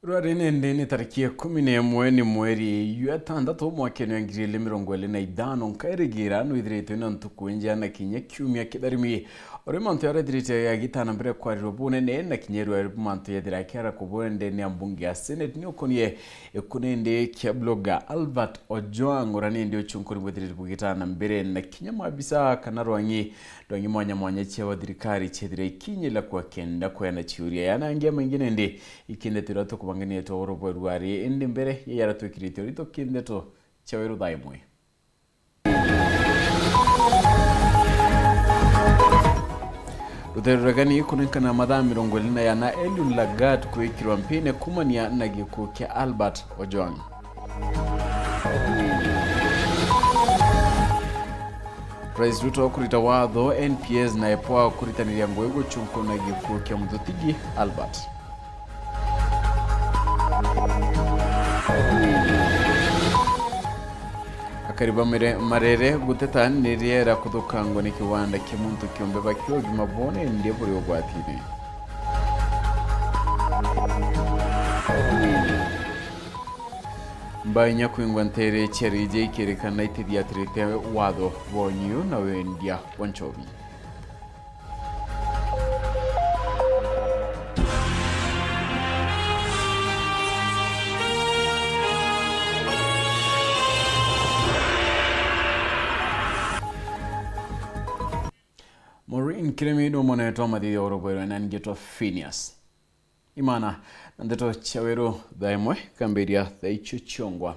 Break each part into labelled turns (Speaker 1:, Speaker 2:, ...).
Speaker 1: Rwarene ndene tariki 11 mweri ya tandatu mwaka wa 2025 nkairigira nwithiritwe na ntuku njana kinya kiumia kidarimi ori mantu ya redirite ya gitana mbere kwa robune na kinyeru ya mantu ya dirakera kubonde ne ambunge ya senate ni okonie ekunende kia bloga Albert Ojwang orane ndio chunkuri bwedirite bugitana mbere na kinya mabisa kanarwangi dongi mwanya chia wadirikari chedire kinyela kwa kenda kwa na chiuria yana ngia mwingine ndi ikinde tirato kubangania to orobo rwari ende mbere yara to kirito rito kinde to chaweru daimwe Ruteragani kunenkana madami rongolina yana Eliud Lagat kuikirwa mpine kumania nagiku kia Albert Ojwang. Rais Ruto kurita wadho NPS na epoa kurita niriango ego chunko nagiku kia mdhutigi Albert. Akariba marere guteta niriera kudukango ni kiwanda kimuntu kiombeba kio jumabone ndiye buri ogwatire. Mbanya kuingwa ntere cherije ikerekana itidia trete wado bonyu na wendia wanchovi. Maureen Kiremido moneto madi Orobo na ngeto Phineas. Imana nandeto chawero daimwe kamberia thaichu chongwa.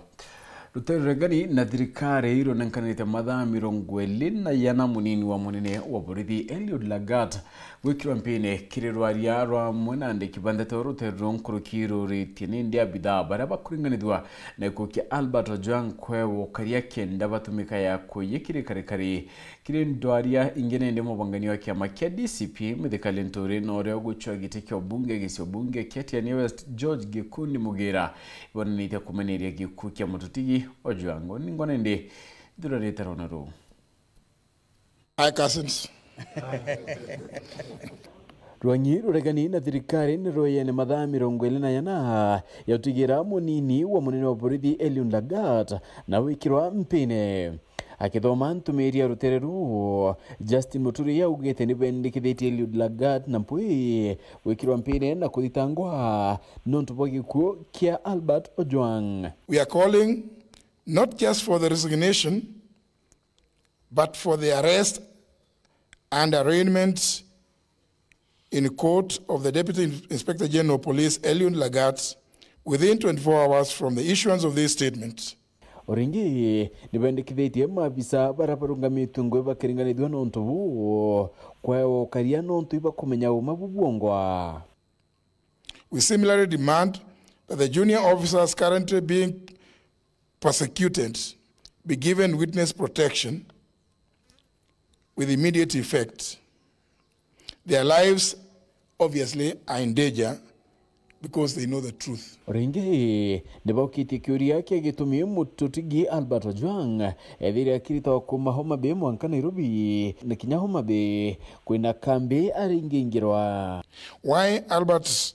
Speaker 1: Ruteragani na dirikare hiro nankanite madha mirongweli na yana munini wa munine wa burithi Eliud Lagat wikirwa mpine kirirwaria rwa mwenande kibandeto ruterong kurukiro ritini ndia bidhaa baraba kuringanidwa na kukia Albert Ojwang kwewo karia kenda batumika ya kuyekiri karikari kirindwaria ingene ndemo banganiwa kia makia DCP medikalentori na oreo guchwa giteki obunge gisi obunge keti ya New West George Gikundi Mugera ibona nita kumeneria gikukia mututigi Ojwang ningone ndi durareta ronaro.
Speaker 2: Hi cousins.
Speaker 1: Rwangi ruregani na thirikari ni royene madha mirongweli na yana yautigira munini wa munene wa borithi Eliud Lagat na wikirwa mpine akithoma ntumiria rutereru Justin Muturi yaugete ni bendikithiti Eliud Lagat na mpui wikirwa mpine na kuthitangwa nontu bogikuo kia Albert Ojwang.
Speaker 2: We are calling not just for the resignation but for the arrest and arraignment in court of the Deputy Inspector General of Police, Eliud Lagat, within 24 hours from the issuance of this statement.
Speaker 1: Oringi, nibendikithiti mabisa barabarungamitu ngwe bakiringanithwa nontu bu kwa karia nontu iba kumenya umabubwongwa.
Speaker 2: We similarly demand that the junior officers currently being persecuted be given witness protection with immediate effect. Their lives obviously are in danger because they know the truth.
Speaker 1: Oringi, nibokiti kiuria kia gitumi mututigi Albert Ojwang ethiri akirita kuma Homa Bay mwanka Nairobi na kinya Homa Bay kwina kambi aringingirwa.
Speaker 2: Why Albert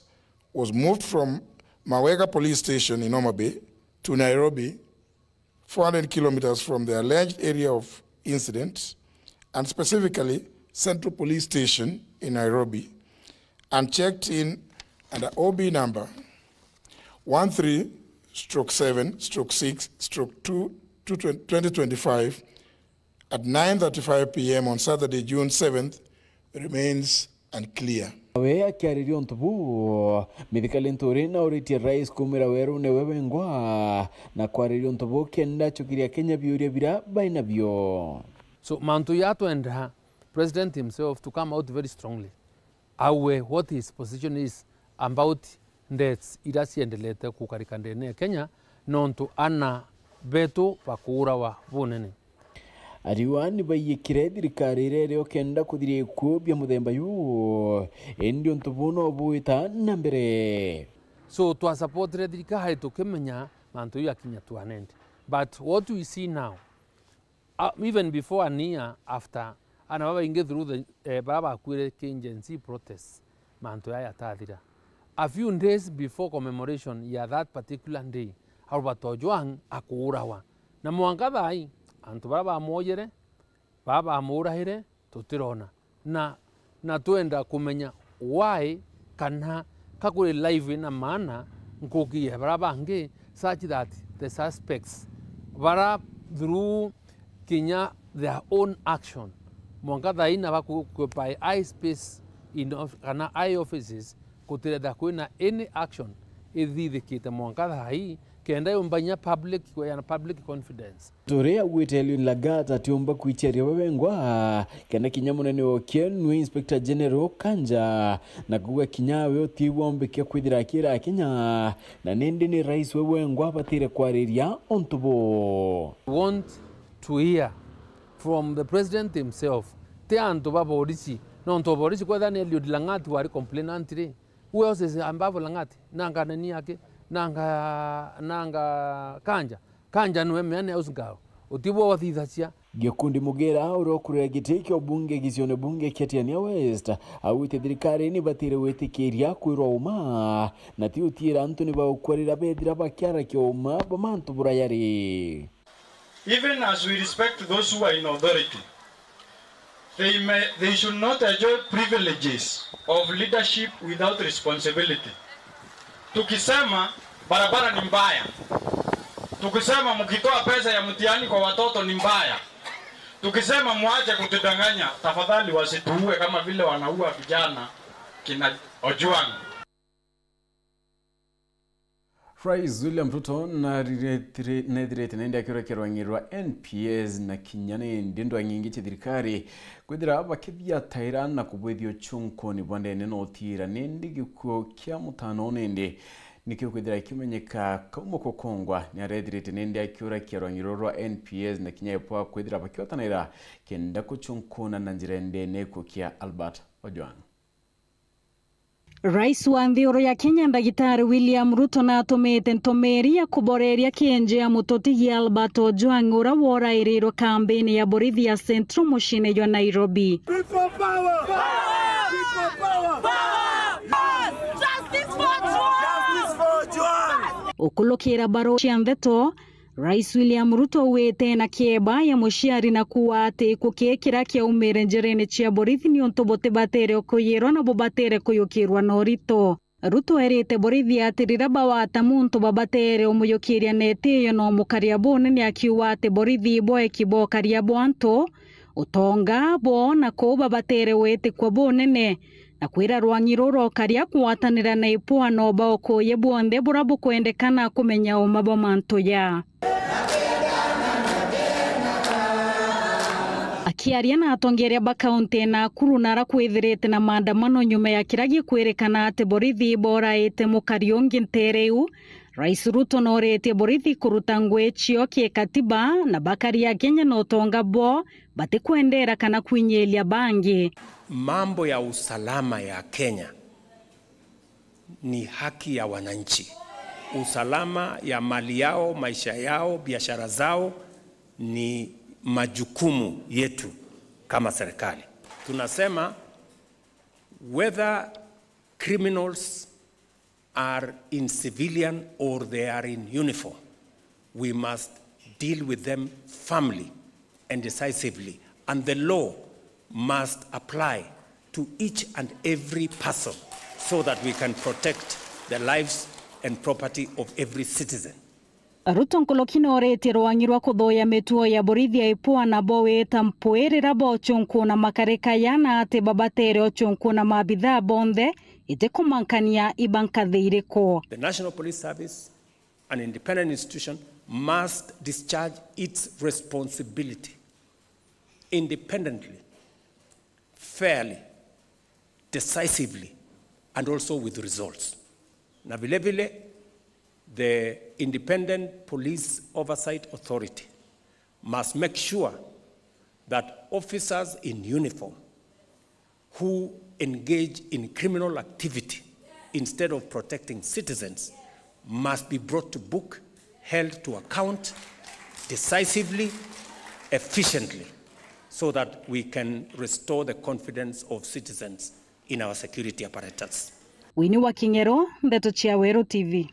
Speaker 2: was moved from Mawega Police Station in Homa Bay to Nairobi, 400 kilometers from the alleged area of incident, and specifically Central Police Station in Nairobi, and checked in under OB number 13/7/6/2/2025 at 9:35 p.m. on Saturday, June 7th, remains unclear.
Speaker 1: We akiaririo ntubu medikalentori na oriti rais kumira weru ne webengwa na kwaririo ntubu kenda chukiria Kenya biuria bira baina bio.
Speaker 3: So mantu yato and President himself to come out very strongly awe what his position is about deaths irasiendelete kukarikandene Kenya nontu ana beto pakura wa bunene.
Speaker 1: Ariwani bayikire dirikari rero kenda kudire kubya muthemba yu endio ntubuno buita nambere.
Speaker 3: So to support dirikari to kemenya mantu yakinya to an end. But what we see now, even before a year after, and baba inge through the baba kwire kingency protests mantu ya yatathira a few days before commemoration ya that particular day Albert Ojwang akuurawa na mwangathai antu bara mojere baba amurahire tutirona na tuenda kumenya why kana kakuri live na maana nkuki bara bange such that the suspects bara through Kenya their own action mwangathai na bakupai eye space in kana eye offices kutireda kuina any action ithithikite mwangathai kenda yumbanya public confidence
Speaker 1: Torea witeli lagata tiomba kuicheria wewengwa kenda kinyamunene okienu Inspector General Kanja na kuwa kinyawe otiwombekia kwithira kira Kenya na nindi ni rais wewengwa batire kwariria ontubo.
Speaker 3: Want to hear from the president himself te antu baborisi no nto borisi kwa dhani Eliud Lang'ati wari complainant ri who else is ambavo Lang'ati nanga nani yake nanga kanja nwe mene ausngao utibo wathithacia
Speaker 1: Gikundi Mugera urokurira gitiki obunge gicione bunge Kiatiania West awite thirikari ni batire wetikiria kwirwa uma na ti utira antu ni baukwarira bethira bakiara kioma bamantu burayari.
Speaker 4: Even as we respect those who are in authority, they should not enjoy privileges of leadership without responsibility. Tukisema barabara ni mbaya, tukisema mkitoa pesa ya mtihani kwa watoto ni mbaya, tukisema muache kutudanganya, tafadhali wasituue kama vile wanaua vijana kina Ojwang.
Speaker 1: Rais William Ruto na direte nende akira kirwangirwa NPS na kinyane ndindo nyingi thirikari kwithira bakithia taira na kubwethio chunko ni bwande neno otira nindi gikuo kia mutano nende nikyo kwithira kimenyeka kaumo kokongwa ni aredirete nende akira kirwangirwa NPS na kinyaye kwa kwithira bakiotanira kenda kuchunko na njira ndene kukia Albert Ojwang.
Speaker 5: Rais wa nthiro ya Kenya Ndagitari William Ruto na atumite ntomeri ya kuboreria kienje ya mutoti Albert Ojwang ura worairiro kampeni ya borithi ya Central mucine ya Nairobi.
Speaker 6: People power! People power! Justice for Ojwang!
Speaker 5: Ukulokera baro cia ntheto Rais William Ruto wete na kieba ya mushiari na kuwa ati kukekira kia umere njerene chia borithi ni ontobote batere okuyirwa na bobatere kuyukirwa no Rito. Ruto erite borithi atirira bawata muntu babatere omuyokiria neteyo no mukaria bone ni akiwa ati borithi boe kibo karia bwanto utonga bo na ko babatere wete kwa bonene na kwira rwangiroro karia kuwatanira na ipoa no baoko ye bonde burabu kwendekana kumenya umabo manto ya akiaria na atongeria bakaunti na kurunara kwithirite na maandamano nyuma ya kiragi kwerekana ati borithi boraite mukariongi ntereu. Rais Ruto norete borithi kuruta ngwechio katiba na bakari ya Kenya no tonga bo batikwendera kana kwinyelia bangi.
Speaker 7: Mambo ya usalama ya Kenya ni haki ya wananchi. Usalama ya mali yao, maisha yao, biashara zao ni majukumu yetu kama serikali. Tunasema whether criminals are in civilian or they are in uniform, we must deal with them firmly and decisively, and the law must apply to each and every person so that we can protect the lives and property of every citizen.
Speaker 5: Ruto nkolokino orete rwangirwa kuthoya metuo ya borithi ya ipoa na boweta mpoerera bochonko na makareka yana ate babatere ochonko na mabitha bonde itekumankania ibankathiriko.
Speaker 7: The National Police Service, an independent institution, must discharge its responsibility independently, fairly, decisively, and also with results. Na vile vile, the Independent Police Oversight Authority must make sure that officers in uniform who engage in criminal activity instead of protecting citizens must be brought to book, held to account decisively, efficiently, so that we can restore the confidence of citizens in our security apparatus.
Speaker 5: Wini wa Kingero, Ndeto Chiawero TV.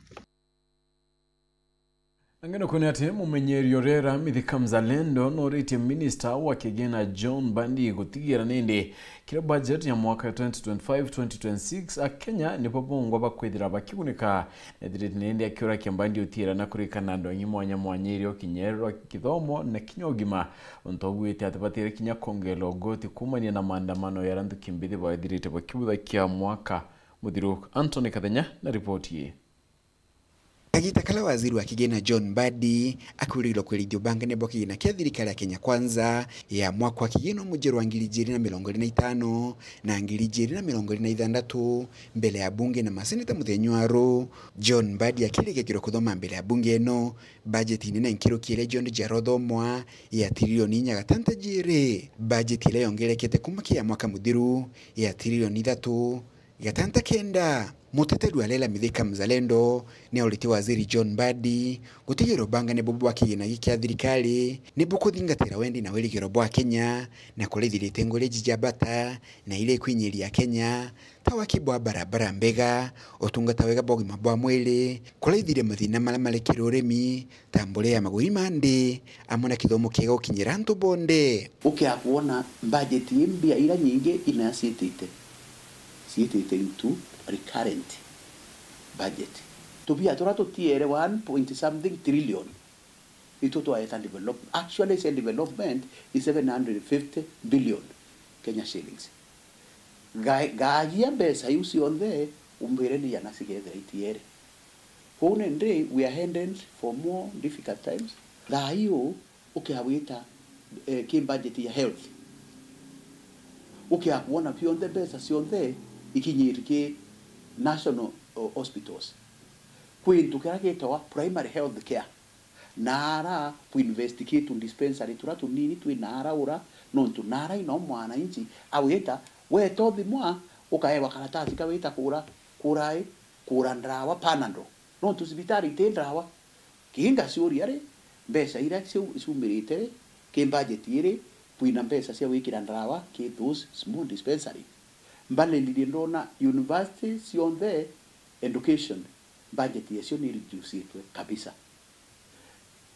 Speaker 1: Angeno kuni ati mumenyeri orera mithika mzalendo noriti minister wa kigena John Mbadi gutigira nindi kira budget ya mwaka 2025-2026 Kenya ni popongwa bakwithira bakigunika nethiriti nindi akiura Mbadi utira na kurikana ndonyi mwanyeri okinyerero kithomo na kinyogima ontogwite atabatire kinya kongelo goti kumania na maandamano ya randu kimbithi baithirite bakibuthakia mwaka muthiru. Anthony Kathenya na ripoti hii.
Speaker 8: Kagita kala waziri wa kigena John Mbadi akurirwo kwirithio bangane bokigina kia thirikari ya Kenya Kwanza ya mwaka wa kigena mujeru wa 2025 na 2026 mbele ya bunge na maseneta muthenywaru. John Mbadi akiregekirwo kuthoma mbele ya bunge no budget nene nkiro kile John Jarothomwa ya trilioni 6 budget ile yongerekete kumakia mwaka muthiru ya trilioni 3.9 Muteteri wa lela mithika mzalendo ni auriti waziri John Mbadi gutigiro bangane bobo wa kigina kia thirikari ni bukuthingatira wendi na wirigiro bwa Kenya na kurithirite ngore jijabata na ile kwinyiri ya Kenya tawakibwa barabara mbega otungata wega bogima bwa mwili kurithire mathina mala malekiro remi tambule ya maguri mande amona kithomo kiego kinyira nto bonde
Speaker 9: ukiakuona budget yimbia ila nyingi inasitite into recurrent budget to be atorato tiere 1.something trillion itoto ayeta development. Actually say development is 750 billion Kenya shillings. Gaya besa yusi on there umbere ni yanasigeza itiere hone ndre we are heading for more difficult times. Gayo ukiawita kim budget ya health ukiakuona beyond the besa si on there ikinyirike national hospitals kwintu kiragetwa primary health care nara pu investigate dispensary turatu nini tu nara ura nontu nara ino mwana inchi aweta we tobi mwa ukaewa karatasi kaweta kura ndawa panando nontu sibitari tendrawa kinga siuri yare mbesa ira sumirite ke budget ire pu ina mbesa sia wikira ndawa ke those small dispensary mbale lidindona university sion the education budget yesio ni reduce kabisa.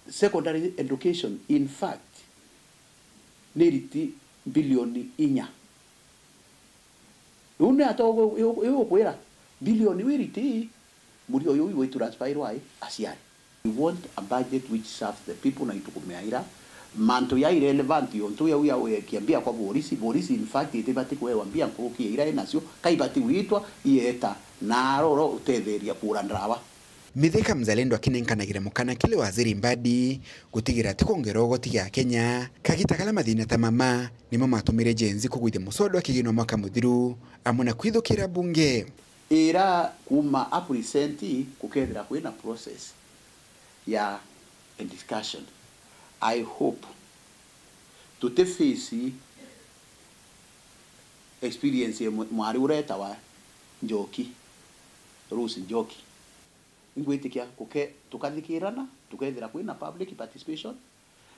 Speaker 9: Secondary education in fact niriti bilioni 4 une atogo yo kwera bilioni wiriti muri oyo we transfer wai asiari. We want a budget which serves the people na itukumeaira manto ya irrelevant yonto ya uya kiambia kwa borisi in fact itebati kwa wambia nkuruki ira enasio kaibati witwa ieta naroro utetheria kura ndawa.
Speaker 8: Mithika mzalendo akinenkanagire mukana kile waziri Mbadi gutigira ati kongero gotiga Kenya kagita kala mathina tamama nimo matumire jenzi kugwithe musodo akigino mwaka muthiru amuna kwithukira bunge
Speaker 9: ira kuma apresenti kukethira kwina process ya a discussion. I hope to te face experience ya mwari ureta wa Njoki Rusi Njoki ingwitikia kuke tukathikirana tukethira kwina public participation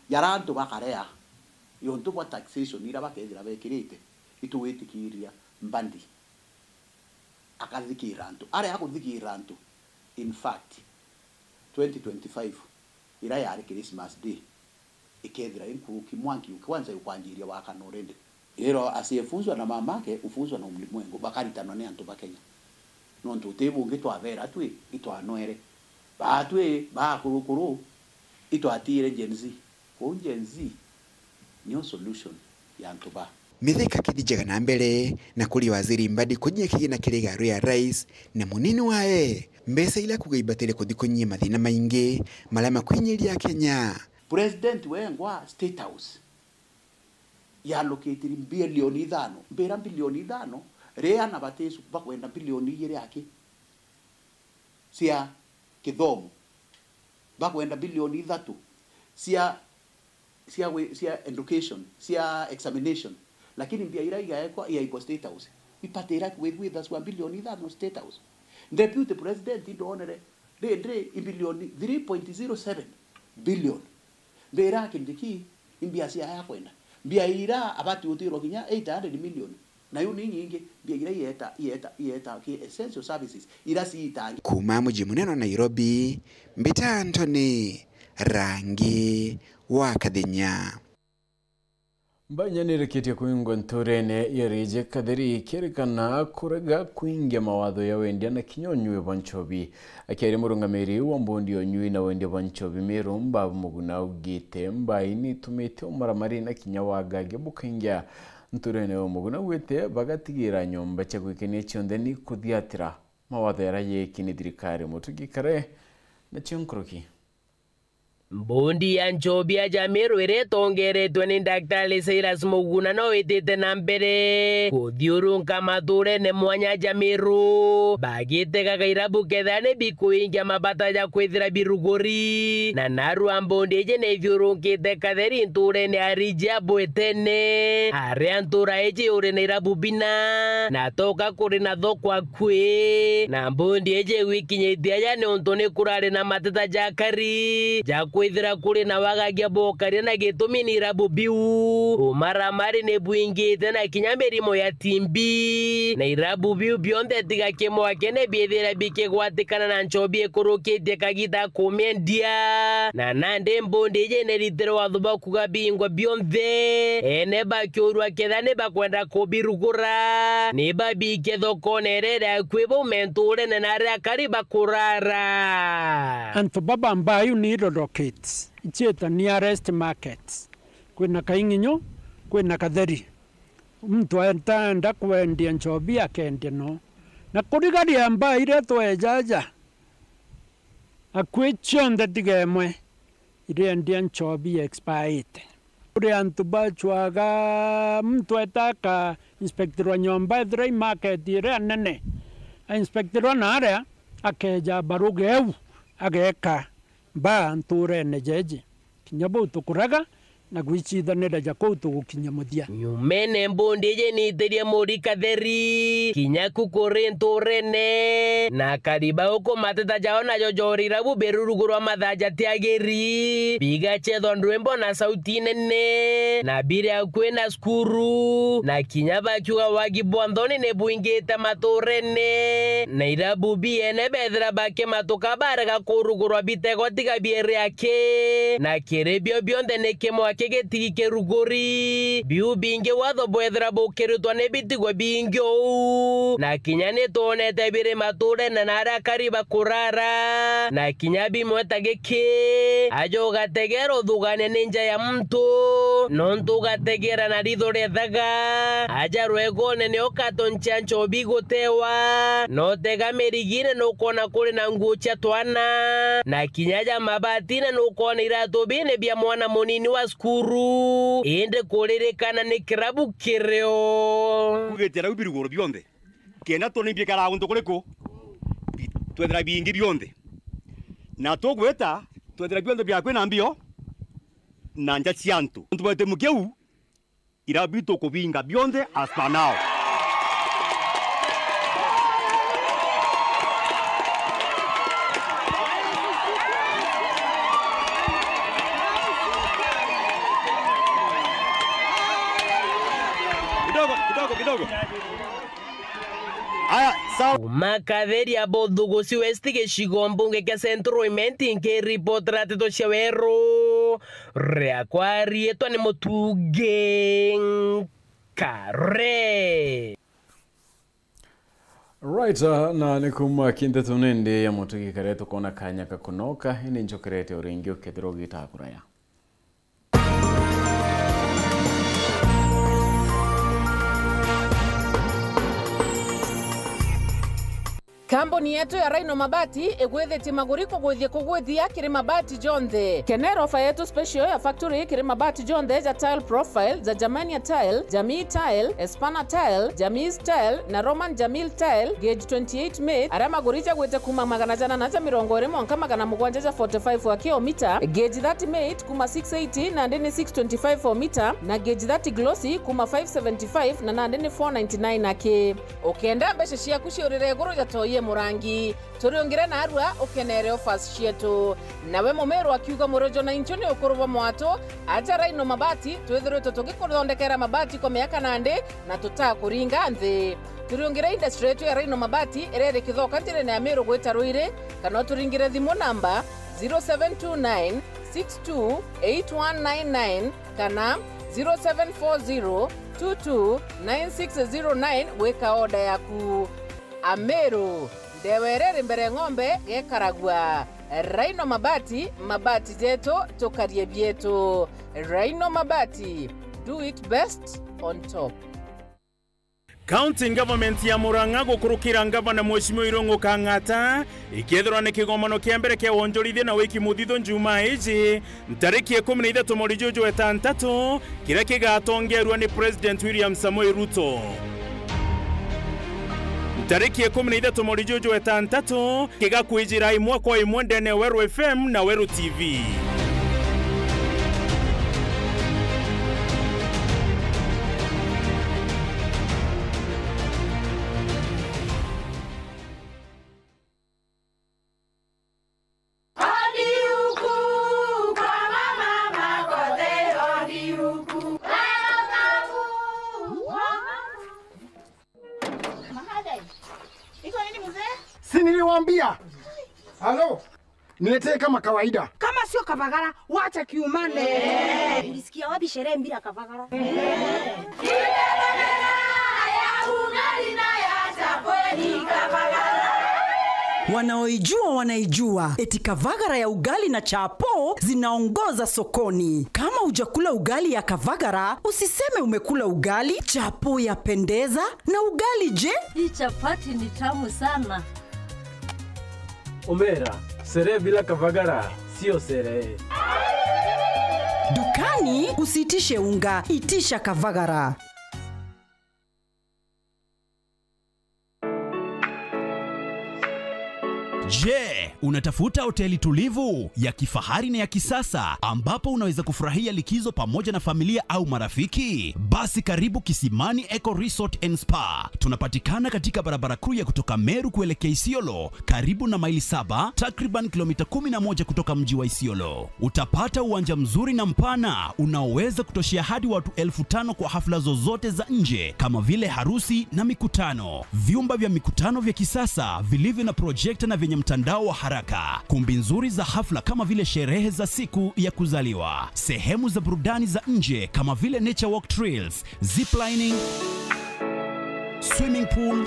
Speaker 9: yarantu bakarea yontu wa taxation ira bakethira bekirite ituwitikiria Mbadi akathikirantu are akuthikirantu. In fact 2025 ira yari Christmas Day ikethira inkuruki mwangi ukwanza ukwanjiria wakanorende ero asiyefunzwa na mamake ufunzwa na ulimwengu bakaritanwa ne antu bakenya nontu tebu ngitwavera twi itwanoere batwe bakurukuru itwatire jenzi ko jenzi new solution ya antu ba.
Speaker 8: Mithika kidijaga na mbele na kuli waziri Mbadi kunye kigina kiregaru ya rais na munini wae mbesa ila kugaibatele kudikunye mathina maingi malama kwinyiri ya Kenya.
Speaker 9: President wengwa State House ya located bilioni 5 mbera bilioni 5 rea na batesu bakwenda bilioni 2 yake sia kithomo bakwenda bilioni 3 sia education sia examination lakini mbia ira ya State House ipatera with us 1 bilioni 5 State House. Deputy President indonere de bilioni 3.07 billion mbera kindiki imbia sia ya kwenda mbia ira abati utiro kinya 800 million na yu ni nyingi biagira yeta ki essential services ila si itangi.
Speaker 8: Kuma mji munene wa Nairobi, Mbita Anthony, Rangi wa Kadhinya.
Speaker 1: Mbanyani ketia kuingwa nturene yarije kaderi kerekana kurega kuingia mawatho ya wendia na kinyonywe Banchobi akiri murungamiri wa mbondi onywi na wendia Banchobi Meru Mbavu Muguna ugite mbaini tumete umaramari na kinyawagage bukingia nturene wa Muguna wete bagatigira nyomba cya kwikene cyonde ni kudhiatira mawatho yaraye kini dirikare mutugikare na cyonkroki.
Speaker 10: Mbondi ya Nchobi ya Jameru iretongeretwe ni Dr. Cyrus Muguna no itete na mbere kuthiurunka maturene mwanya Jameru bagite irabu kethane bikuingia mabata ya kwithira birugori na narua mbondi je ne thiurunkite katheri nturene arija bwetene aria ntura eje uri na irabu bina na toka kuri na thokwa kwi na mbondi eje wikinyithia ya ne ontone kurare na mateta jakari kwithira kuri na wagagia bokari na gitumi ni irabu biu umaramari ne buingite na kinyamerimo ya timbi na irabu biu bionde tiga kemo akene biethira bike gwatikana na Nchobi ekurukite kagita kumendia na nande mbondi je ne litero wathuba kugabingwa bionde ene bakyorwa kethane bakwenda kubirugura ne babike thokonerera kwebo menture na nare kariba kurara
Speaker 11: anto baba mbayu ni rodokate icheta nearest markets kwina kainginyo kwina katheri mtu ataenda kwendia Nchobi akendia no na kurigari amba ire twejaja akwechonde tigemwe ire ndia Nchobi expired ure antu bachwaga mtu ataka inspector wa nyomba dry market ire anene inspector wa narea akeja barugeu ageka ba nture nejeje kinyabo tukuraga na gwichithanira jako tugukinya muthia
Speaker 10: nyumene mbondi je ni teria muri katheri kinyaku korentorene na kariba uko mateta jao na jojorira buberurugurwa mathaja tiageri biga chetho ndwembo na sauti nene na biria kwena skuru na kinyaba kyuga wagi bondoni ne buingete matorene na irabu biene bedra bake matoka barga kurugurwa bitego tiga biere yake na kirebio bionde ne kemo kege tike rugori biu binge watho bwethra bokerutwa ne bitigwa bingyo na kinyane tone tabire mature na nara kariba kurara na kinyabi mwetage ke ajo gategero dhugane ninja ya mtu nontu gategera na ridhore dhaga aja ruegone ne okatoncha Nchobi gotewa no tega merigine no kona kule na ngucha twana na kinyaja mabatina no kona irato bine bia mwana monini wa skuru ende korerekana ne kirabu kireo
Speaker 12: kugetera ubirugoro bionde kena toni bikara unto kureko twendra bingi bionde na togweta twendra bionde bya kwena mbio na nja ciantu ntubete mukeu irabito kubinga bionde aspanao kidogo aya sawa
Speaker 10: makatheri abodhugo si westige shigombunge ke centro imenti nke report rateto shawero reakwari eto ne motuge kare
Speaker 1: right na nikuma kinde tunende ya motugi kareto kona kanya kakunoka ine njokerete uringio kedrogi takuraya
Speaker 13: Kamboni yetu ya Rhino Mabati egwetheti maguriko gwithie kugwithia kiri mabati jonthe kenero ofa yetu special ya factory kiri mabati jonthe ja tile profile za Germania tile, Jamii tile, Espana tile, Jamii tile na Roman Jamil tile gauge 28 made ara maguricha gwete kuma magana jana na 120 nka magana mugwanja 45 wa kilomita gauge 30 made kuma 680 na ndene 625 for meter na gauge 30 glossy kuma 575 na ndene 499 ake okenda beshe shia kushorere goro ja toye K Murangi turiongire na arua ukenere offers cietu nawe mumero akiuga murojo na inchoni ukuruva mwato aja Rhino Mabati twithirwe tugikuthondekera mabati kwa miaka nandi na tutakuringa nthi turiongire industry yetu ya Rhino Mabati irere kithoka ntirene ya Meru gwita Ruire kana turingire thimu namba 0729 628199 kana 0740 229609 weka oda yaku. Ameru ndewerere mbere ng'ombe gekaragwa. Rhino Mabati, mabati jeto tokarie bieto. Rhino Mabati, do it best on top.
Speaker 14: County government ya Murang'a gukurukira ngavana Mheshimiwa Irungu Kang'ata ikethirwa ni kigomano kia mbere kia wonjorithia na wiki muthitho njuma iji tariki 13 mweri Juju wetantatu kiria kigatongerwa ni President William Samoei Ruto. Tariki 13 mweri Juju wetantatu kigakuijira imwe kwa imwe ndene Weru FM na Weru TV.
Speaker 15: Niliwaambia. Halo. Niletee kama kawaida.
Speaker 16: Kama sio Kavagara, wacha kiumane. Ulisikia wapi sherehe bila Kavagara?
Speaker 17: Wanaoijua wanaijua. Eti Kavagara ya ugali na chapo zinaongoza sokoni. Kama hujakula ugali ya Kavagara, usiseme umekula ugali. Chapo yapendeza na ugali je?
Speaker 18: Hii chapati ni tamu sana.
Speaker 19: Omera, sherehe bila Kavagara sio sherehe.
Speaker 17: Dukani usitishe unga, itisha Kavagara.
Speaker 20: Je, unatafuta hoteli tulivu ya kifahari na ya kisasa ambapo unaweza kufurahia likizo pamoja na familia au marafiki? Basi karibu Kisimani Eco Resort and Spa. Tunapatikana katika barabara kuu ya kutoka Meru kuelekea Isiolo, karibu na maili 7, takriban kilomita 11 kutoka mji wa Isiolo. Utapata uwanja mzuri na mpana unaoweza kutoshea hadi watu 1500 kwa hafla zozote za nje kama vile harusi na mikutano. Vyumba vya mikutano vya kisasa vilivyo na projector na vyenye mtandao wa haraka, kumbi nzuri za hafla kama vile sherehe za siku ya kuzaliwa, sehemu za burudani za nje kama vile nature walk trails, ziplining, swimming pool,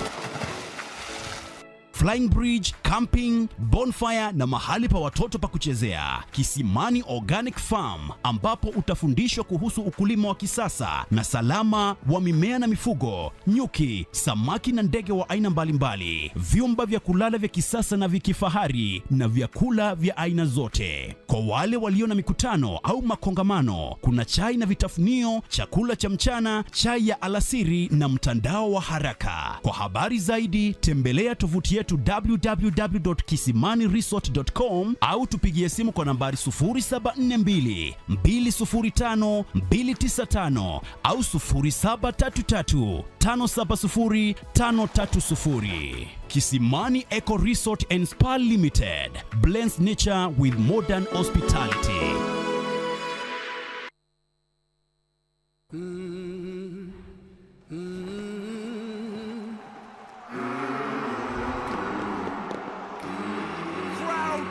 Speaker 20: flying bridge, camping, bonfire na mahali pa watoto pa kuchezea. Kisimani Organic Farm ambapo utafundishwa kuhusu ukulima wa kisasa na salama wa mimea na mifugo, nyuki, samaki na ndege wa aina mbalimbali. Vyumba vya kulala vya kisasa na vikifahari na vyakula vya aina zote. Kwa wale walio na mikutano au makongamano, kuna chai na vitafunio, chakula cha mchana, chai ya alasiri na mtandao wa haraka. Kwa habari zaidi tembelea tovuti yetu www.kisimaniresort.com au tupigie simu kwa nambari 0742 205 295 au 0733 570 530. Kisimani Eco Resort and Spa Limited blends nature with modern hospitality.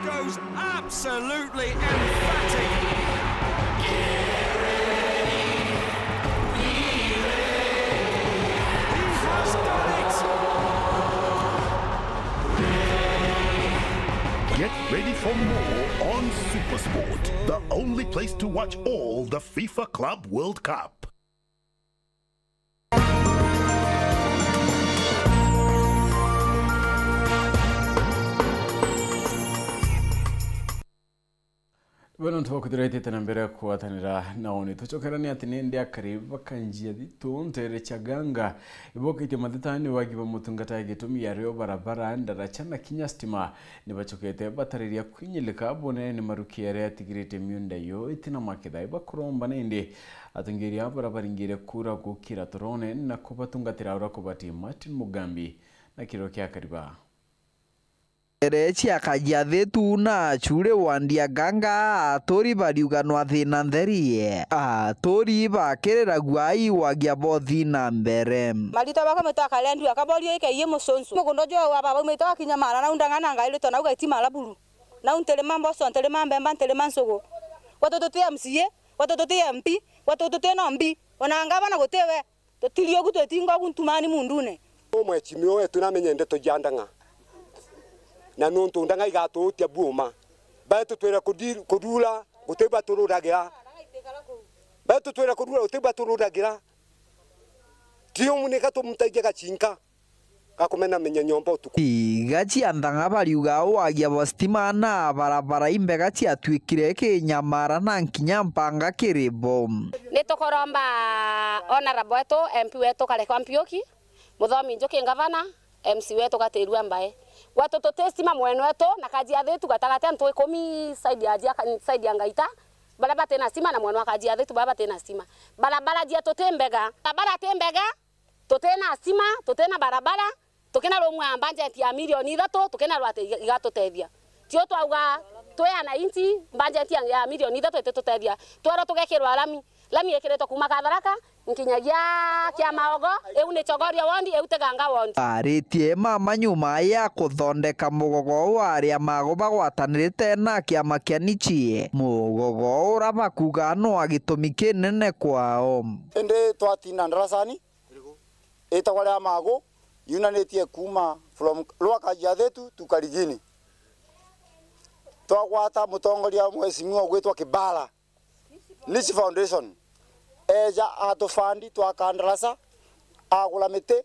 Speaker 6: Goes absolutely emphatic. He has done it.
Speaker 21: Get ready for more on SuperSport, the only place to watch all the FIFA Club World Cup.
Speaker 1: Bueno, tuwakudirete tena mbere kuwatanira naoni tuchokerani ati nende akariba kanjia dhitu ntere chaganga iboka iti madhitani wagiba mutungata gitumi ya reo barabara ndarachana kinya stima nibachokete batariria kwinyilika abone ni maruki ya tigirite myunda yo itina makida iba kuromba nende atungiri barabara ingire kura gukira torone na kubatungatira ura kubati Martin Mugambi na kiro kya kariba.
Speaker 2: Erechi akajiathe tu na chure wandia ganga atori bariuganwa thina ntherie atori bakirira guai wagia bothi na mbere
Speaker 16: marita baka metaka lendu akaborio ikaiye musonso mugondo jo wa baba metaka kinyamara na undangana ngaile tona ugatima laburu na untele mambo so untele mambe mbantele mansogo watoto tia msie watoto tia mpi watoto tena mbi onangaba na gotewe totilio gutetinga guntumani mundune
Speaker 22: omwe chimio wetu namenyende tojandanga na nonto ndanga igato tia buma bato twera kudula guteba tururagira bato twera kudula guteba tururagira tio muneka to mutaje gachinka kakomena menya nyombo tuku
Speaker 2: gachi andanga bariuga wagia bostima na barabara imbega cia twikire kinyamara na nkinya mpanga kiribo
Speaker 23: nitokoromba honorable wetu MP wetu kale kwa Mpioki muthomi njoki ngavana MC wetu gatirua mbae watoto testima mwenu wetu na kajia thetu gatagate antu 10 side ya ngaita barabara tena sima na mwenu akajia thetu barabara tena sima barabara jia totembega barabara tembega totena sima totena barabara tokena romwe ambanje ya milioni 3 tokena rwate igatotethia tio twauga twana inti mbanje ya milioni 3 tetotethia twara tugekirwa lami ekiretwo kuma Katharaka nkinyagia kia maogo eu ne chogoria wondi eu teganga wondi
Speaker 2: aritie mama nyuma ya kuthondeka mugogo waria mago bagwatanirite na kiama kia Nichie mugogo urabakuga no agitumi kinene kwao
Speaker 24: ende twatina ndarasani etagwara mago yunanetie kuma from Lwaka Jathetu tukarigini twagwata mutongoria mwesimiwa gwetwa Kibala Nichi Foundation eja atofandi twakandarasa agula mite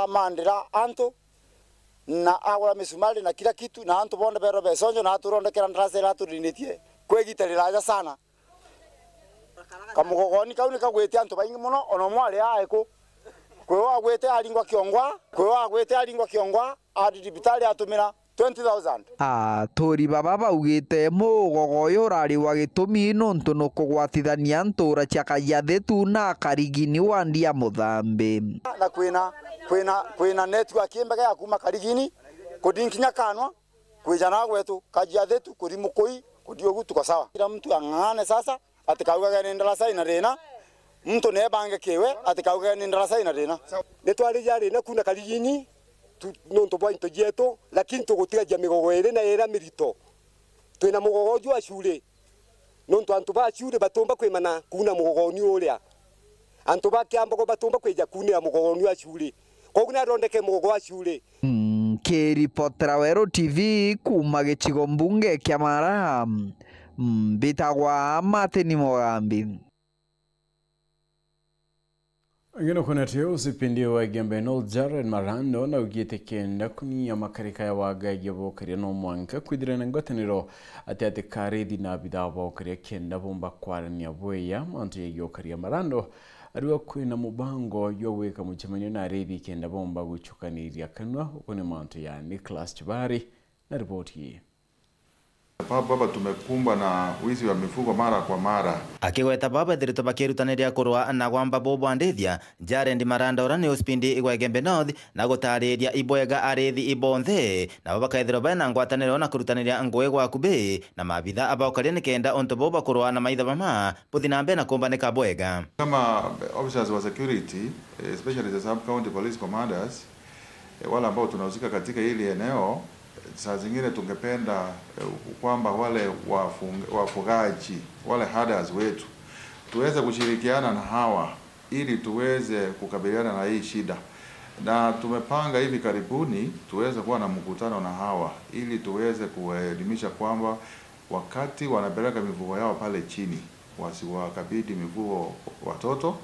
Speaker 24: mandira anto na agula misumari na kila kitu na anto bonde bero besonjo na aturondekera ndarasa ila turinitie kwegitarira aja sana kamugogoni kauni kagwete anto baingi muno ono mwale aeko kwewa agwete alingwa adi dibitali atumira 20,000
Speaker 2: tori baba baugite mugogo yorari wa gitumi nontu no kugwatithania ntura cia Kajiathetu na Karigini wandia Muthambi
Speaker 24: na kwina network imbega ya kuma Karigini kudinkinya kanwa kwijana gwetu Kajiathetu kuri mukoi kudiogu tuko sawa kila mtu angane sasa atikauga ni ndarasa ina rena mtu ne bange kewe atikauga ni ndarasa ina rena netwali jari na kuna Karigini nonto point jeto lakini tugutiga jamigogo ere na era mirito twina mugogo jwa shule nonto antu ba shule batomba kwimana kuna mugogo ni uria antu ba kiambo batomba kweja kuna mugogo ni wa shule koguna rondeke mugogo wa shule
Speaker 2: Kiripotera Wero TV kuma gicigo mbunge kia Mara bitagwa Martin Mugambi
Speaker 1: Ngino kuna teo usipindi wa gembe no Jared Marando na ugite kenda kuni ya makarika ya waga yabo kari no mwanka kwidire na ngotaniro ati kari dina bidabo kari kenda bomba kwara ni aboya mantu yo kari ya Marando ariwa kwina mubango yo weka muchemanyo na redi kenda bomba guchukanira kanwa ukone mantu ya Nicholas Chibari na ripoti hii
Speaker 25: Baba tumekumbwa na wizi wa mifugo mara kwa mara.
Speaker 26: Akigweta baba thirito bakirutaniria kurwa na gwamba bobo andithia Jared Marando ni uspindi igwa Gembe North na gutariria ibwega arithi ibonthe na bakaithiro bana ngwataniro na kurutaniria ngwe gwa kube na mabitha abaukari ni kenda onto bobo kurwa na maitha mama puthina mbe na kumbanika bwega
Speaker 25: kama officers wa security especially the sub county police commanders wale ambao tunahusika katika hili eneo saa zingine tungependa kwamba wale wafugaji wale herders wetu tuweze kushirikiana na hawa ili tuweze kukabiliana na hii shida, na tumepanga hivi karibuni tuweze kuwa na mkutano na hawa ili tuweze kuelimisha kwamba wakati wanapeleka mifugo yao pale chini wasiwakabidhi mifugo watoto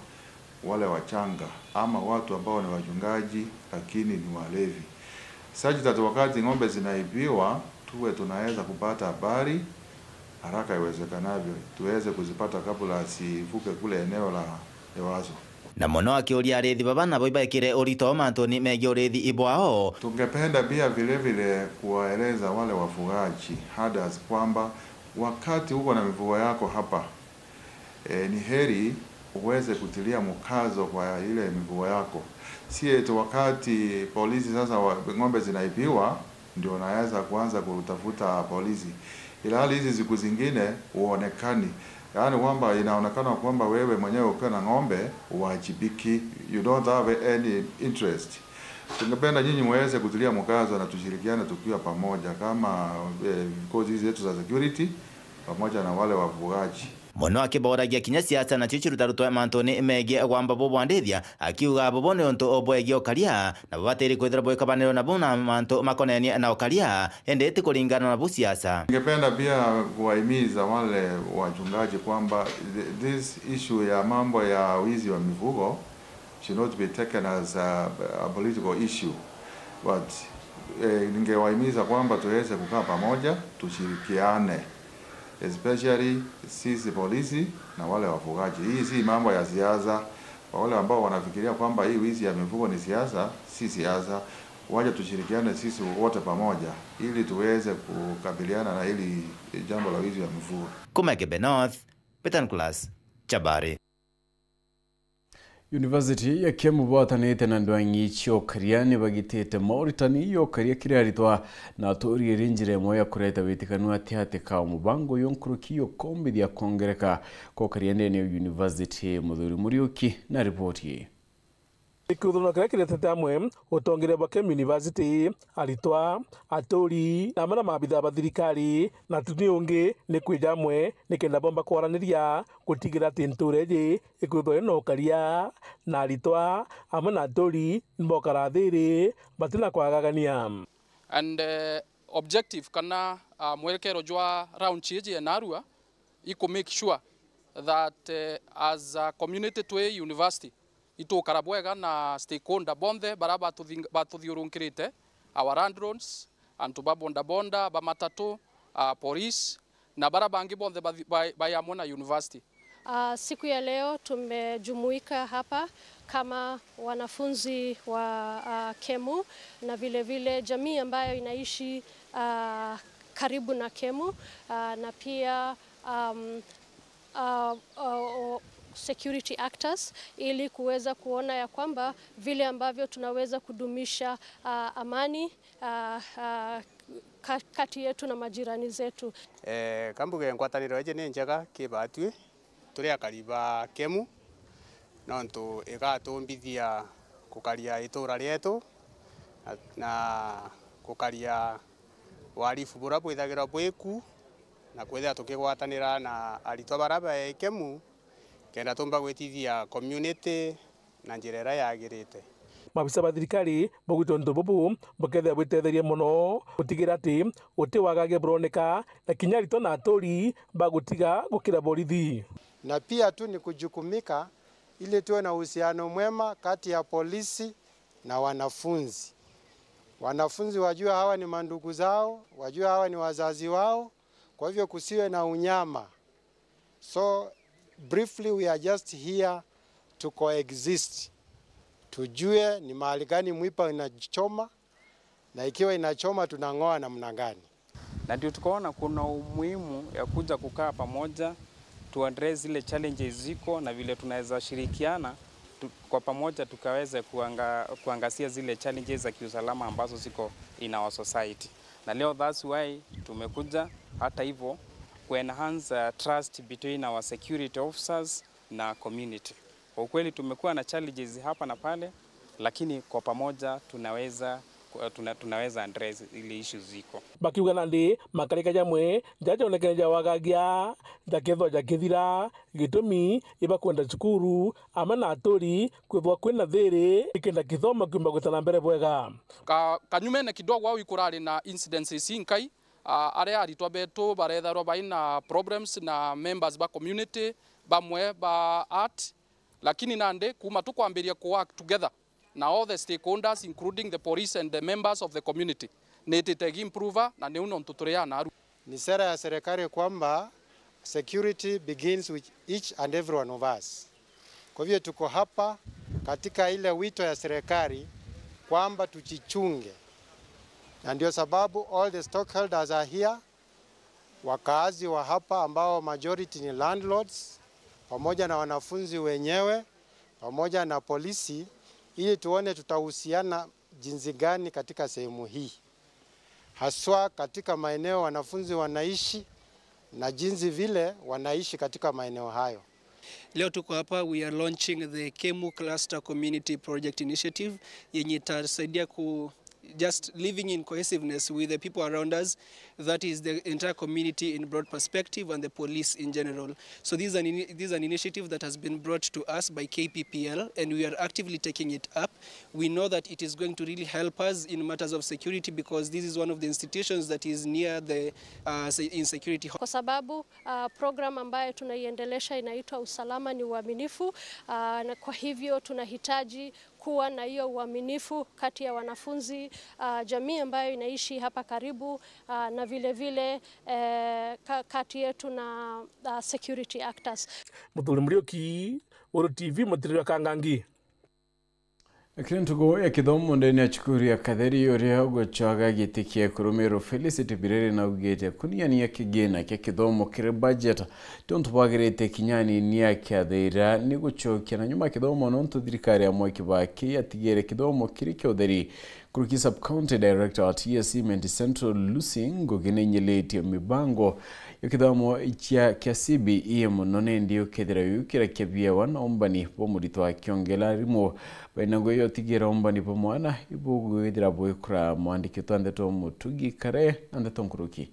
Speaker 25: wale wachanga ama watu ambao ni wachungaji lakini ni walevi. Such wakati ng'ombe zinaibiwa tuwe tunaweza kupata habari haraka iwezekanavyo tuweze kuzipata kabla asivuke kule eneo la Ewaso.
Speaker 26: Na mono akiuria arithi baba na boibekire urito mantoni megi urithi ibwao.
Speaker 25: Tungependa pia vile vile kuwaeleza wale wafugaji herders kwamba wakati uko na mifugo yako hapa ni heri uweze kutilia mkazo kwa ile mifugo yako. Si eti wakati polisi sasa ng'ombe zinaibiwa ndio naweza kuanza kutafuta polisi. Ila hali hizi siku zingine huonekani, yaani kwamba inaonekana kwamba wewe mwenyewe ukiwa na ng'ombe uwajibiki, you don't have any interest. Tungependa nyinyi muweze kutilia mkazo na tushirikiane tukiwa pamoja kama vikosi zetu za security pamoja na wale wafugaji.
Speaker 26: Muno akiboragia kinya siasa na chichiruta rutwa mantoni megie kwamba bobwandithia akiuga bobone onto obwegio karia na bobateri kwithira boe kabanero na bona manto makonenia na okaria endete kulingana na busiasa.
Speaker 25: Ningependa pia kuwahimiza wale wachungaji kwamba this issue ya mambo ya wizi wa mifugo should not be taken as a political issue, but ningewahimiza kwamba tuweze kukaa pamoja tushirikiane, especially sisi polisi na wale wafugaji. Hii si mambo ya siasa. Kwa wale ambao wanafikiria kwamba hii wizi ya mifugo ni siasa, si siasa. Waje tushirikiane sisi wote pamoja ili tuweze kukabiliana na hili jambo la wizi wa mifugo.
Speaker 26: Kumekebe North, Petan Class, Chabari.
Speaker 1: University ya Kemu bwatanite na ndwangi cio kariani bagitete Mauritania yo karia kiraritwa na tori rinjire moya kureta witikanu atiate ka mubango yonkuruki yo kombi ya kongereka ko kariane ne University Muthuri Muriuki na ripoti.
Speaker 3: Ikudhuna kaya kiretete amwe utongere Kemu University aritwa atori na mana mabitha bathirikari na tuni ungi ni kwija amwe ni kenda bomba kwaraniria gutigira tintureje ikudho no karia na aritwa amana atori mbokarathiri batina kwagagania
Speaker 4: and objective kana mwelekero jwa round chije narua iko make sure that as a community to a university ito karabwega na stakeholder bonde baraba batuthiurunkirite our landlords antu babonda bamatatu police na barabangi bonde bayamona university.
Speaker 5: Siku ya leo tumejumuika hapa kama wanafunzi wa Kemu na vile vile jamii ambayo inaishi karibu na Kemu na pia security actors ili kuweza kuona ya kwamba vile ambavyo tunaweza kudumisha amani kati yetu na majirani zetu.
Speaker 7: Kambuge ngwataniro eje ni njega kibatwi turi akariba Kemu nontu igatumbithia kukaria itura rietu na kukaria warifu bura bwithagira bwiku na kwithira tukigwatanira na aritwa baraba Kemu kenda tumba gwitithia community na njira yagirite.
Speaker 3: Mabisa bathirikari bogwitonto bobu bokethe bwitetherie muno gutigira ati uti wagage broneka na kinyarito na atori bagutiga gukira borithi.
Speaker 8: Na pia tu ni kujukumika ili tuwe na uhusiano mwema kati ya polisi na wanafunzi. Wanafunzi wajua hawa ni mandugu zao, wajua hawa ni wazazi wao, kwa hivyo kusiwe na unyama. So briefly we are just here to coexist. Tujue ni mahali gani mwipa inachoma na ikiwa inachoma tunang'oa namna gani.
Speaker 9: Na ndio tukaona kuna umuhimu ya kuja kukaa pamoja to address zile challenges ziko na vile tunaweza shirikiana kwa pamoja tukaweze kuangazia zile challenges za kiusalama ambazo ziko in our society. Na leo that's why tumekuja hata hivyo ku enhance trust between our security officers na community. Kwa kweli tumekuwa na challenges hapa na pale, lakini kwa pamoja tunaweza address ile issues ziko.
Speaker 3: Bakiuga nandi makarika jamwe jaja onekeja wagagia jaketho jakithira gitumi iba kwenda cukuru amana atori kwithwa kwina thiri ikenda kithoma kwimba gutana mbere bwega.
Speaker 4: Kanyumene kidogo au ikurari na incidences inkai area aritwa betu baretharwa baina problems na members ba community bamwe ba art, lakini nande kuma tukwambiria ku work together na all the stakeholders including the police and the members of the community netitegi improver na neuno ntuturia naru.
Speaker 8: Ni sera ya serikali kwamba security begins with each and every one of us. Kwa hivyo tuko hapa katika ile wito ya serikali kwamba tujichunge, na ndio sababu all the stockholders are here, wakaazi wa hapa ambao majority ni landlords, pamoja na wanafunzi wenyewe, pamoja na polisi, ili tuone tutahusiana jinsi gani katika sehemu hii. haswa katika maeneo wanafunzi wanaishi na jinsi vile wanaishi katika maeneo hayo.
Speaker 10: Leo tuko hapa, we are launching the Kemu Cluster Community Project Initiative yenye itasaidia just living in cohesiveness with the people around us, that is the entire community in broad perspective and the police in general. So this is an initiative that has been brought to us by KPPL and we are actively taking it up. We know that it is going to really help us in matters of security because this is one of the institutions that is near the insecurity.
Speaker 5: Kwa sababu program ambayo tunaiendelesha inaitwa usalama ni uaminifu, na kwa hivyo tunahitaji kuwa na hiyo uaminifu kati ya wanafunzi, jamii ambayo inaishi hapa karibu, na vile vile kati yetu na security actors.
Speaker 3: Muthuri Muriuki, Uru TV, Mutirira Kangangi.
Speaker 1: Kirintugo ya kithomo ndani ya cukuru ya Katheri uria ugochaga gitikia kurumiro Felicity Birere na ugete kuniani ya kigena kya kithomo kire budget tontu bagirete kinyani ni ya kyathira ni gucokia na nyuma kithomo nontu thirikari ya Mwai Kibaki yatigere kithomo kiri kyotheri kuruki sub county director at TSC Central Lucy Ngogene nyelete mibango ya kithomo kya CBE munone ndio kethira yukira kebia wana ombani pomurito akiongela rimo bainango yo tigera ombani pomwana ibugu idira boykra mwandiki twandeto mutugi kare andeto nkuruki.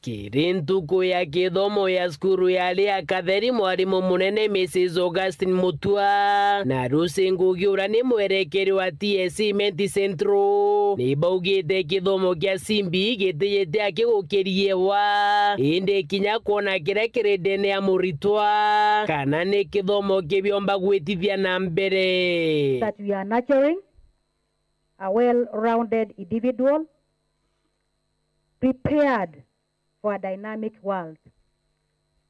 Speaker 11: Kirintuko ya kithomo ya skuru ya Katheri mwarimu munene Mrs. Augustine Mutua na Lucy Ngugi ura ni mwerekeri wa TSC Central ni baugite kithomo kya CBE gitiyete akigukirie inde kinya kuona kira kirendene ya muritwa kana ni kithomo kibiomba gwitithia na mbere.
Speaker 12: That we are nurturing a well-rounded individual prepared for a dynamic world.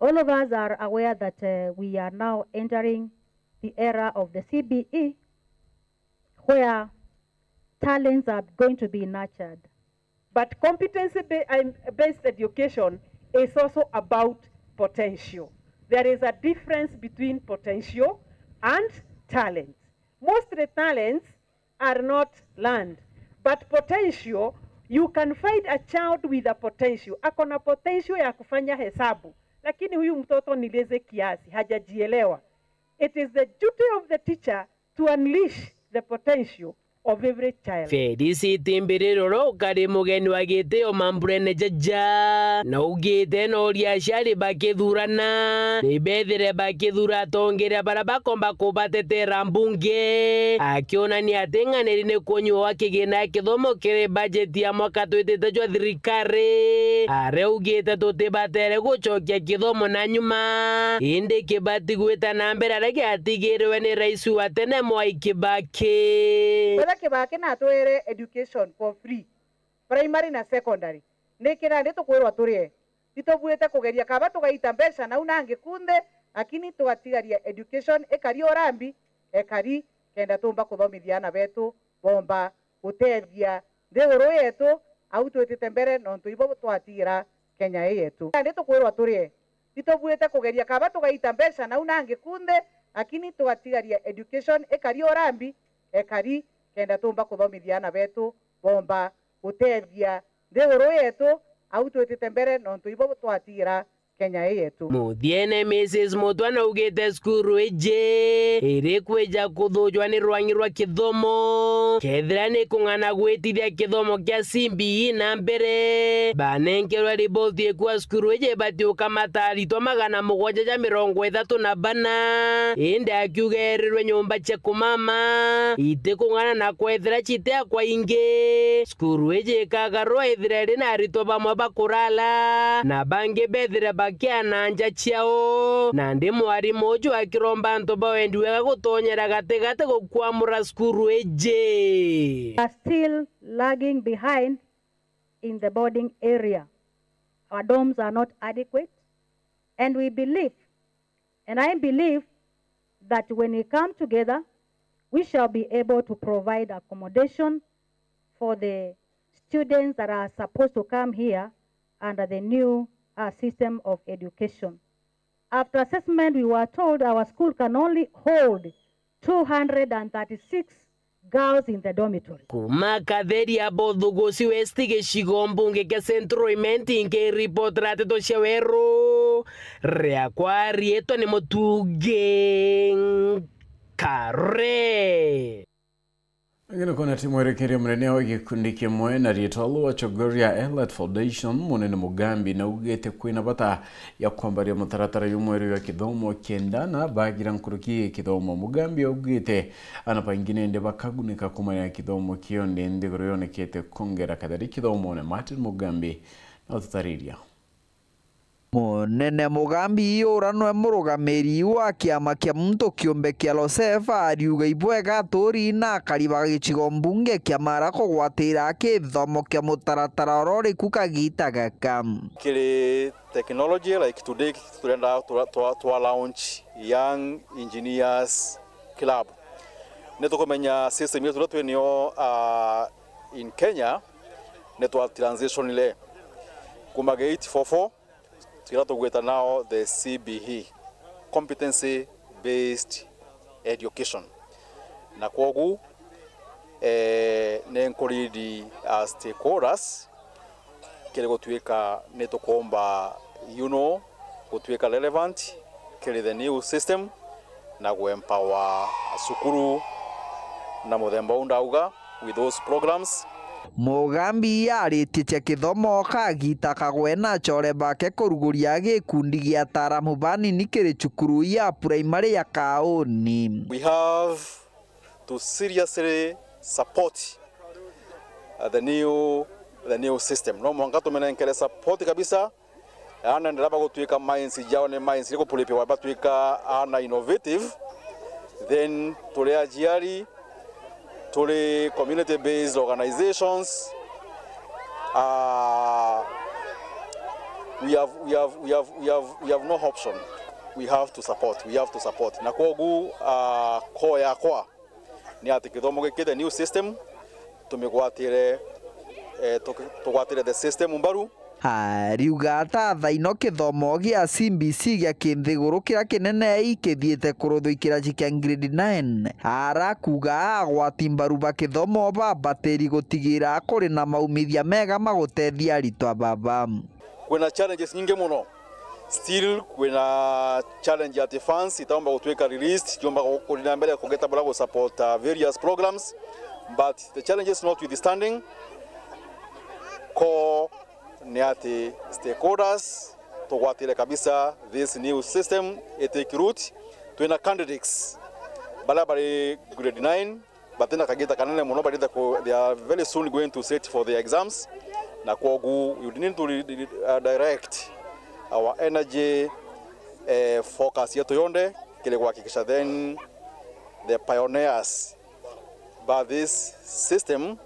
Speaker 12: All of us are aware that we are now entering the era of the CBE, where talents are going to be nurtured.
Speaker 13: But competency-based education is also about potential. There is a difference between potential and talent. Most of the talents are not learned, but potential, you can find a child with a potential. Akona potential ya kufanya hesabu, lakini huyu mtoto nileze kiasi, hajajielewa. It is the duty of the teacher to unleash the potential of every child.
Speaker 11: Felicity Mbiriro kari mugeni wa gitio mamburene jaja na ugite no ria ciari bakithurana ni bethire bakithura tongere bara bakomba kubatetera mbunge akionania ati ng'aniri ni kunywa kigina kithomo kiri budget ya mwaka twitite jwa thirikari are ugite tutibatere gucokia kithomo na nyuma indi Kibati gwita na mbere arege atigirwe ni rais wa tene Mwai Kibaki.
Speaker 13: Kibaki na twere education for free primary na secondary nikira ndi tukwirwa turie itobuete kugeria kaba tugaita mbeca na unange kunde lakini twatigaria education ekari orambi ekari kenda tumba kuthomithia na betu bomba gutethia ndeuro yetu au twitite mbere no tuibo twatigira Kenya yetu ndi tukwirwa turie itobuete kugeria kaba tugaita mbeca na unange kunde lakini twatigaria education ekari orambi ekari kenda tumba kuthomithia na betu bomba gutethia ndeuro yetu au twitite mbere no tuibo twatigira Kenya yetu.
Speaker 11: Muthiene Mrs. Mutwana ugite skuru ije iri kweja kuthujwa ni rwangi rwa kithomo kethira ni kung'ana gwitithia kithomo kya CBE na mbere banenkerwa riboti kwa skuru ije batiuka mataritwa 734 indi akiugerirwe nyumba cia kumama ite kung'ana na kwethira chitea kwa ingi skuru ije kagarwa ithira ri na aritwa bamwe bakurala na bangi bethire bakiana nja ciao na ndi mwarimu uju akiromba nto bawendi wega gutonyera gategate gukwamura skuru eje.
Speaker 12: Are still lagging behind in the boarding area. Our dorms are not adequate, and we believe, and I believe, that when we come together, we shall be able to provide accommodation for the students that are supposed to come here under the new system of education. After assessment, we were told our school can only hold 236 girls in the dormitory.
Speaker 11: Kuma Katheria Bothugusi West gicigo mbunge kia Central Imenti nke report rateto cia weru riakwa rieto ni Mutungi Kare.
Speaker 1: Ngine kona timu erekeria mrene wa gikundi kimwe na rietwa wa Chogoria Elite Foundation munene Mugambi na ugete kwina bata ya kwambaria mutaratara y'umweru wa kithomo kendana bagira nkuruki kithomo. Mugambi ugete anapangine nde bakagunika kumanya kithomo kionde ndigoro yonekete kongera kadari kithomo ne Martin Mugambi na tutariria.
Speaker 2: Munene Mugambi uranwe murugamiri wa kiama kia muntu kiumbe kia Losefa ariuga ibwega turi na kariba gicigo mbunge kia mara kugwatira kithomo kia mutaratara rori kukagita gaka
Speaker 14: kiri technology like today turenda to launch young engineers club netukomenya system yetu twenio in Kenya netwa transition ile kuma gate 44 Tigratogweta now the CBE, competency based education. Na kwogu ne encourage stakeholders kile gotweka netukomba gotweka relevant kile the new system na empower sukuru na muthemba undauga with those programs.
Speaker 2: Mugambi aritie kithomo kagita kagwena chore bake kuruguria gikundi gia taramu bani nikiri cukuru ya primary ya Kaoni.
Speaker 14: We have to seriously support the new system. No mwanga tumenenkele support kabisa. Ana ndaba gutwika minds jao ne minds liko pulipe wa twika ana innovative then tolea jiari tole community based organizations. We have no option. We have to support. Na kwogu ko yakwa ni ati kithomo gikite new system tumigwatire tugwatire the system mbaru.
Speaker 2: Ariuga ata thaino kithomo gia CBC gia kinthiguru kira kinene ikithiete kuruthuikira kia grade 9 arakuga agwatimbaru ba kithomo bateri gutigira kuri na maumithia mega magutethia aritwa baba.
Speaker 14: Kuna challenges nyingi muno, still kuna challenge at funds itaomba gutweka released jomba kurina mbele kugeta bala support various programs, but the challenges notwithstanding ko niati stakeholders tugwatire kabisa this new system take root twina candidates balabari grade 9 batena kagita kanene muno balida ko they are very soon going to sit for the exams na kwogu you need to direct our energy focus yetu yonde kile kuhakikisha then the pioneers by this system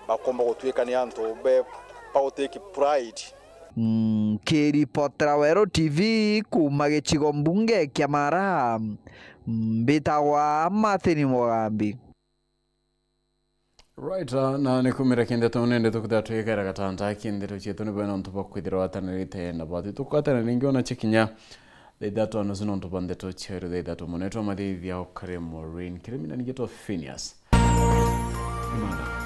Speaker 14: bakomba gutwika ni antu be take pride.
Speaker 2: Kiripotera Weru TV kuma gicigo mbunge kia Mara mbitagwa Martin Mugambi.
Speaker 1: Right, na nikumira kende tonende tukudatu yekera katanta kende tuchetu ni bwana ntupa kwithira watanirite na bati tukwatana ningiona chikinya Deidatu anozino ntupande tocheru deidatu moneto madhivya okare Maureen kirimina nigeto Phineas. Imana.